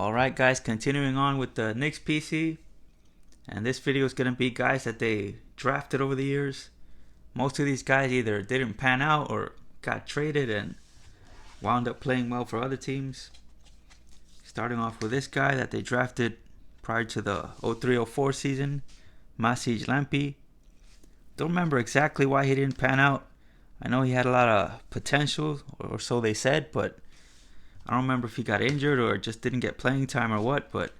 Alright guys, continuing on with the Knicks PC, and this video is going to be guys that they drafted over the years. Most of these guys either didn't pan out or got traded and wound up playing well for other teams. Starting off with this guy that they drafted prior to the 03-04 season, Masij Lampi. Don't remember exactly why he didn't pan out. I know he had a lot of potential, or so they said, but I don't remember if he got injured or just didn't get playing time or what, but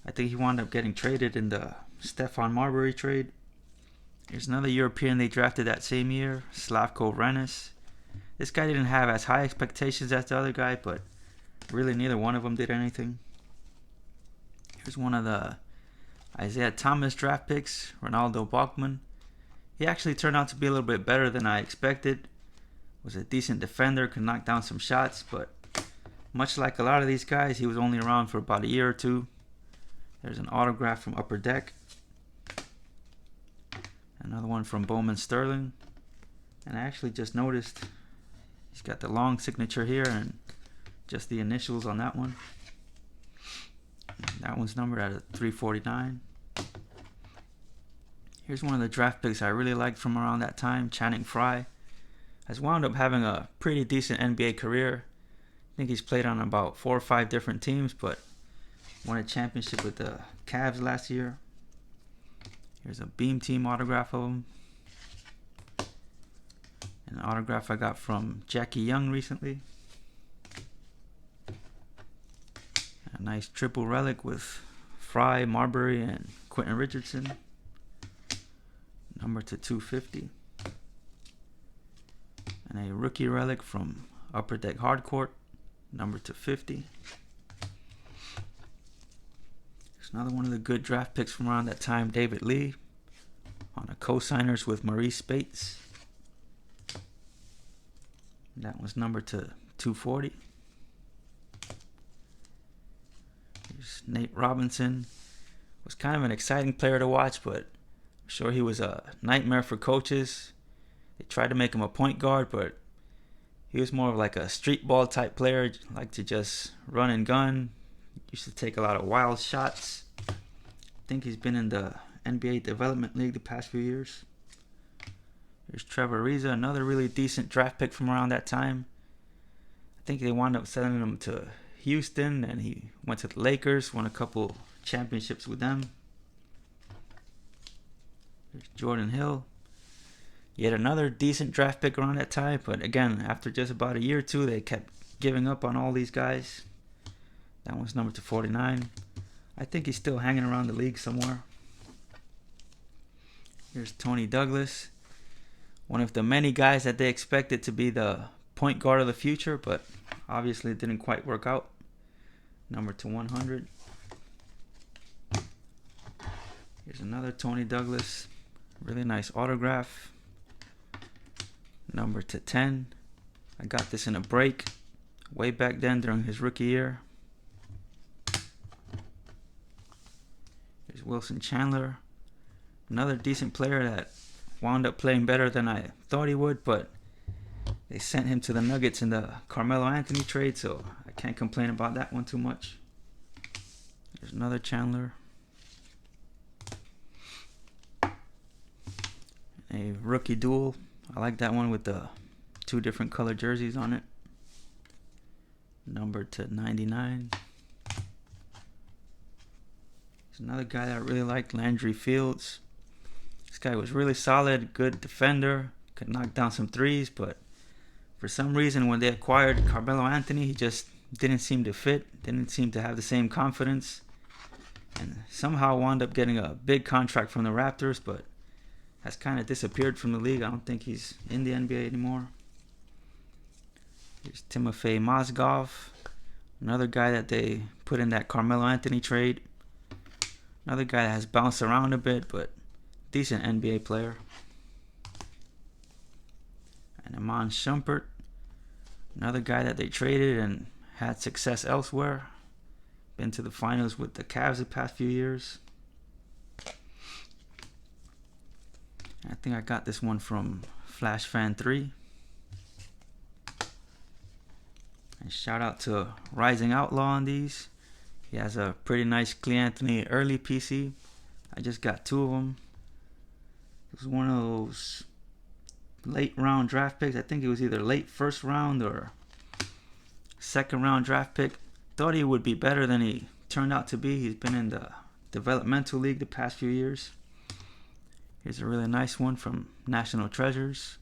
I think he wound up getting traded in the Stephon Marbury trade. Here's another European they drafted that same year, Slavko Renes. This guy didn't have as high expectations as the other guy, but really neither one of them did anything. Here's one of the Isaiah Thomas draft picks, Ronaldo Bachmann. He actually turned out to be a little bit better than I expected. Was a decent defender, could knock down some shots, but much like a lot of these guys, he was only around for about a year or two. There's an autograph from Upper Deck. Another one from Bowman Sterling. And I actually just noticed he's got the long signature here and just the initials on that one. That one's numbered at a 349. Here's one of the draft picks I really liked from around that time, Channing Frye. Has wound up having a pretty decent NBA career. I think he's played on about 4 or 5 different teams, but won a championship with the Cavs last year. Here's a Beam Team autograph of him. An autograph I got from Jackie Young recently. A nice triple relic with Frye, Marbury, and Quentin Richardson. Number to 250. And a rookie relic from Upper Deck Hardcourt. Number to 50. There's another one of the good draft picks from around that time, David Lee, on a co-signers with Maurice Spates. That was numbered to 240. Here's Nate Robinson. Was kind of an exciting player to watch, but I'm sure he was a nightmare for coaches. They tried to make him a point guard, but he was more of like a street ball type player, like to just run and gun. Used to take a lot of wild shots. I think he's been in the NBA Development League the past few years. Here's Trevor Ariza, another really decent draft pick from around that time. I think they wound up sending him to Houston, and he went to the Lakers, won a couple championships with them. Here's Jordan Hill. Yet another decent draft pick around that time, but again, after just about a year or two, they kept giving up on all these guys. That one's numbered to 49. I think he's still hanging around the league somewhere. Here's Tony Douglas, one of the many guys that they expected to be the point guard of the future, but obviously it didn't quite work out. Numbered to 100. Here's another Tony Douglas, really nice autograph. Number to 10. I got this in a break way back then during his rookie year. Here's Wilson Chandler, another decent player that wound up playing better than I thought he would, but they sent him to the Nuggets in the Carmelo Anthony trade, so I can't complain about that one too much. There's another Chandler. A rookie duel. I like that one with the 2 different color jerseys on it. Numbered to 99. There's another guy that I really liked, Landry Fields. This guy was really solid, good defender, could knock down some threes, but for some reason when they acquired Carmelo Anthony, he just didn't seem to fit, didn't seem to have the same confidence, and somehow wound up getting a big contract from the Raptors, but has kind of disappeared from the league. I don't think he's in the NBA anymore. Here's Timofey Mozgov, another guy that they put in that Carmelo Anthony trade. Another guy that has bounced around a bit, but decent NBA player. And Iman Shumpert, another guy that they traded and had success elsewhere. Been to the finals with the Cavs the past few years. I think I got this one from Flash Fan 3. And shout out to Rising Outlaw on these. He has a pretty nice Cle Anthony early PC. I just got 2 of them. It was one of those late round draft picks. I think it was either late first round or second round draft pick. Thought he would be better than he turned out to be. He's been in the developmental league the past few years. Here's a really nice one from National Treasures.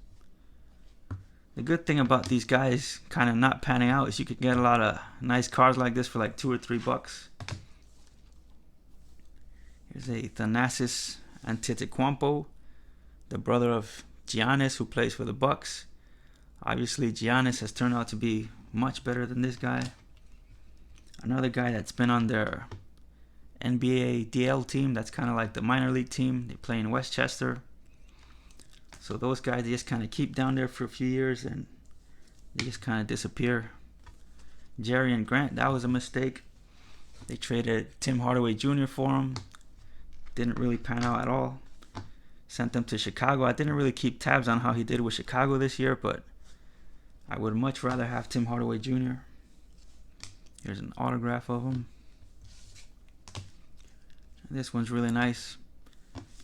The good thing about these guys kind of not panning out is you could get a lot of nice cards like this for like $2 or $3. Here's a Thanasis Antetokounmpo, the brother of Giannis, who plays for the Bucks. Obviously, Giannis has turned out to be much better than this guy. Another guy that's been on their NBA DL team, that's kind of like the minor league team. They play in Westchester. So those guys, they just kind of keep down there for a few years and they just kind of disappear. Jerry and Grant, that was a mistake. They traded Tim Hardaway Jr. for him. Didn't really pan out at all. Sent them to Chicago. I didn't really keep tabs on how he did with Chicago this year, but I would much rather have Tim Hardaway Jr. Here's an autograph of him. This one's really nice.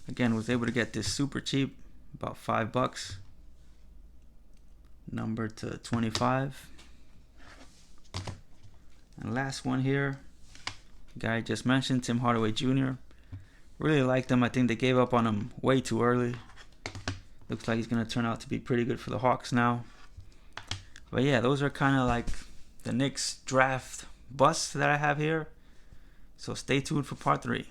Again, was able to get this super cheap, about $5. Number to 25. And last one here, guy I just mentioned, Tim Hardaway Jr. Really liked him. I think they gave up on him way too early. Looks like he's going to turn out to be pretty good for the Hawks now. But yeah, those are kind of like the Knicks draft busts that I have here. So stay tuned for part 3.